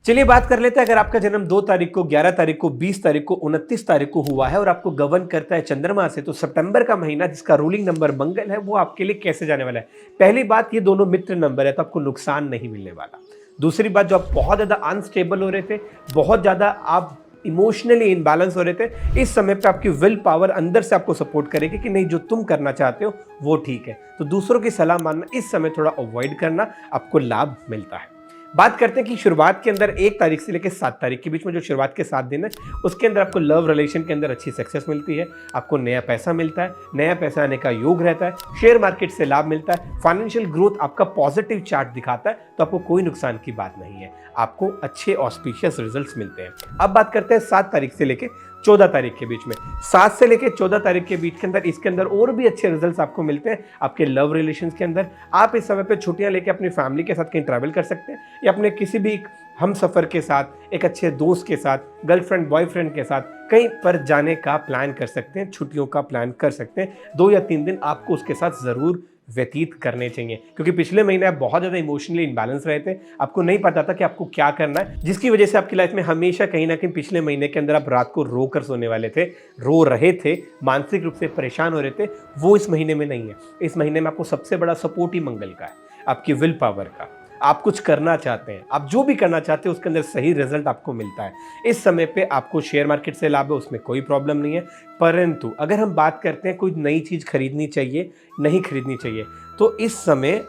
चलिए बात कर लेते हैं। अगर आपका जन्म 2 तारीख को, 11 तारीख को, 20 तारीख को, 29 तारीख को हुआ है और आपको गवर्न करता है चंद्रमा से, तो सितंबर का महीना जिसका रूलिंग नंबर मंगल है वो आपके लिए कैसे जाने वाला है। पहली बात, ये दोनों मित्र नंबर है तो आपको नुकसान नहीं मिलने वाला। दूसरी बात, जो आप बहुत ज्यादा अनस्टेबल हो रहे थे, बहुत ज्यादा आप इमोशनली इनबैलेंस हो रहे थे, इस समय पे आपकी विल पावर अंदर से आपको सपोर्ट करेगी कि नहीं, जो तुम करना चाहते हो वो ठीक है। तो दूसरों की सलाह मानना इस समय थोड़ा अवॉइड करना, आपको लाभ मिलता है। बात करते हैं कि शुरुआत के अंदर 1 तारीख से लेकर 7 तारीख के बीच में जो शुरुआत के 7 दिन है, उसके अंदर आपको लव रिलेशन के अंदर अच्छी सक्सेस मिलती है। आपको नया पैसा मिलता है, नया पैसा आने का योग रहता है, शेयर मार्केट से लाभ मिलता है, फाइनेंशियल ग्रोथ आपका पॉजिटिव चार्ट दिखाता है, तो आपको कोई नुकसान की बात नहीं है। आपको अच्छे ऑस्पिशियस रिजल्ट्स मिलते हैं। अब बात करते हैं 7 तारीख से लेकर 14 तारीख के बीच में। 7 से लेकर 14 तारीख के बीच के अंदर, इसके अंदर और भी अच्छे रिजल्ट्स आपको मिलते हैं आपके लव रिलेशंस के अंदर। आप इस समय पे छुट्टियां लेके अपनी फैमिली के साथ कहीं ट्रैवल कर सकते हैं, या अपने किसी भी हम सफर के साथ, एक अच्छे दोस्त के साथ, गर्लफ्रेंड बॉयफ्रेंड के साथ कहीं पर जाने का प्लान कर सकते हैं, छुट्टियों का प्लान कर सकते हैं। 2 या 3 दिन आपको उसके साथ जरूर व्यतीत करने चाहिए, क्योंकि पिछले महीने आप बहुत ज़्यादा इमोशनली इनबैलेंस रहे थे। आपको नहीं पता था कि आपको क्या करना है, जिसकी वजह से आपकी लाइफ में हमेशा कहीं ना कहीं पिछले महीने के अंदर आप रात को रो कर सोने वाले थे, रो रहे थे, मानसिक रूप से परेशान हो रहे थे। वो इस महीने में नहीं है। इस महीने में आपको सबसे बड़ा सपोर्ट ही मंगल का है, आपकी विल पावर का। आप कुछ करना चाहते हैं, आप जो भी करना चाहते हैं उसके अंदर सही रिजल्ट आपको मिलता है। इस समय पे आपको शेयर मार्केट से लाभ है, उसमें कोई प्रॉब्लम नहीं है। परंतु अगर हम बात करते हैं कोई नई चीज खरीदनी चाहिए, नहीं खरीदनी चाहिए, तो इस समय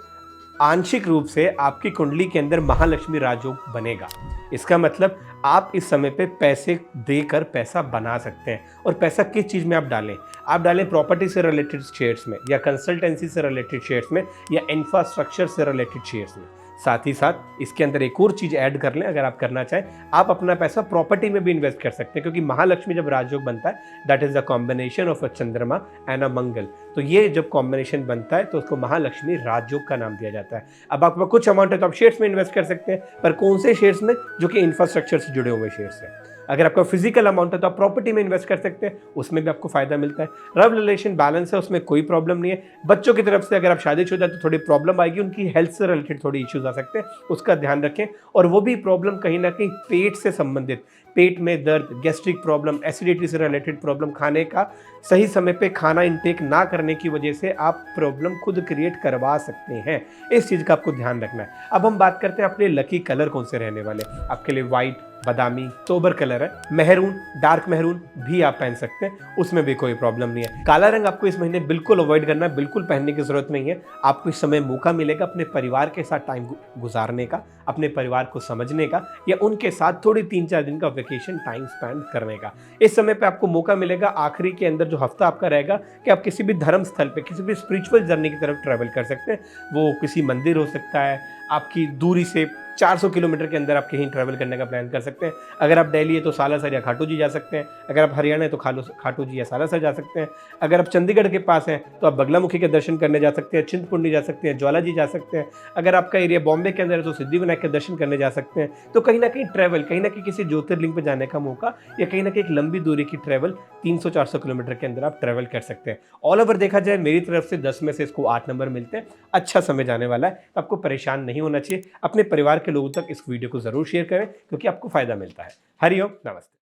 आंशिक रूप से आपकी कुंडली के अंदर महालक्ष्मी राजयोग बनेगा। इसका मतलब आप इस समय पे पैसे देकर पैसा बना सकते हैं। और पैसा किस चीज में आप डालें? आप डालें प्रॉपर्टी से रिलेटेड शेयर्स में, या कंसल्टेंसी से रिलेटेड शेयर्स में, या इंफ्रास्ट्रक्चर से रिलेटेड शेयर्स में। साथ ही साथ इसके अंदर एक और चीज ऐड कर लें, अगर आप करना चाहें, आप अपना पैसा प्रॉपर्टी में भी इन्वेस्ट कर सकते हैं, क्योंकि महालक्ष्मी जब राजयोग बनता है, that is the combination of a चंद्रमा एंड अ मंगल। तो ये जब कॉम्बिनेशन बनता है तो उसको महालक्ष्मी राजयोग का नाम दिया जाता है। अब आपके पास कुछ अमाउंट है तो आप शेयर्स में इन्वेस्ट कर सकते हैं, पर कौन से शेयर्स में? जो कि इंफ्रास्ट्रक्चर से जुड़े हुए शेयर्स हैं। अगर आपका फिजिकल अमाउंट है तो आप प्रॉपर्टी में इन्वेस्ट कर सकते हैं, उसमें भी आपको फायदा मिलता है। लव रिलेशन बैलेंस है, उसमें कोई प्रॉब्लम नहीं है। बच्चों की तरफ से अगर आप शादीशुदा हैं तो थोड़ी प्रॉब्लम आएगी, उनकी हेल्थ से रिलेटेड थोड़ी इश्यूज आ सकते हैं, उसका ध्यान रखें। और वो भी प्रॉब्लम कहीं ना कहीं पेट से संबंधित, पेट में दर्द, गैस्ट्रिक प्रॉब्लम, एसिडिटी से रिलेटेड प्रॉब्लम, खाने का सही समय पे खाना इंटेक ना करने की वजह से आप प्रॉब्लम खुद क्रिएट करवा सकते हैं। इस चीज का आपको ध्यान रखना है। अब हम बात करते हैं अपने लकी कलर कौन से रहने वाले। आपके लिए व्हाइट, बादामी, सोबर कलर है। मेहरून, डार्क मेहरून भी आप पहन सकते हैं, उसमें भी कोई प्रॉब्लम नहीं है। काला रंग आपको इस महीने बिल्कुल अवॉइड करना है, बिल्कुल पहनने की जरूरत नहीं है। आपको इस समय मौका मिलेगा अपने परिवार के साथ टाइम गुजारने का, अपने परिवार को समझने का, या उनके साथ थोड़ी 3-4 दिन का वेकेशन टाइम स्पेंड करने का। इस समय पे आपको मौका मिलेगा, आखिरी के अंदर जो हफ्ता आपका रहेगा, कि आप किसी भी धर्म स्थल पे, किसी भी स्पिरिचुअल जर्नी की तरफ ट्रैवल कर सकते हैं। वो किसी मंदिर हो सकता है, आपकी दूरी से 400 किलोमीटर के अंदर आप कहीं ट्रैवल करने का प्लान कर सकते हैं। अगर आप दिल्ली है तो सालासर या खाटू जी जा सकते हैं। अगर आप हरियाणा है तो खाटू जी या सालासर जा सकते हैं। अगर आप चंडीगढ़ के पास हैं तो आप बगलामुखी के दर्शन करने जा सकते हैं, चिंतपूर्णी जा सकते हैं, ज्वाला जी जा सकते हैं। अगर आपका एरिया बॉम्बे के अंदर है तो सिद्धिविनायक के दर्शन करने जा सकते हैं। तो कहीं ना कहीं ट्रैवल, कहीं ना कहीं किसी ज्योतिर्लिंग पर जाने का मौका, या कहीं ना कहीं एक लंबी दूरी की ट्रैवल, 300-400 किलोमीटर के अंदर आप ट्रैवल कर सकते हैं। ऑल ओवर देखा जाए, मेरी तरफ से 10 में से इसको 8 नंबर मिलते हैं। अच्छा समय जाने वाला है, तो आपको परेशान नहीं होना चाहिए। अपने परिवार के लोगों तक इस वीडियो को जरूर शेयर करें, क्योंकि आपको फायदा मिलता है। हरिओम, नमस्ते।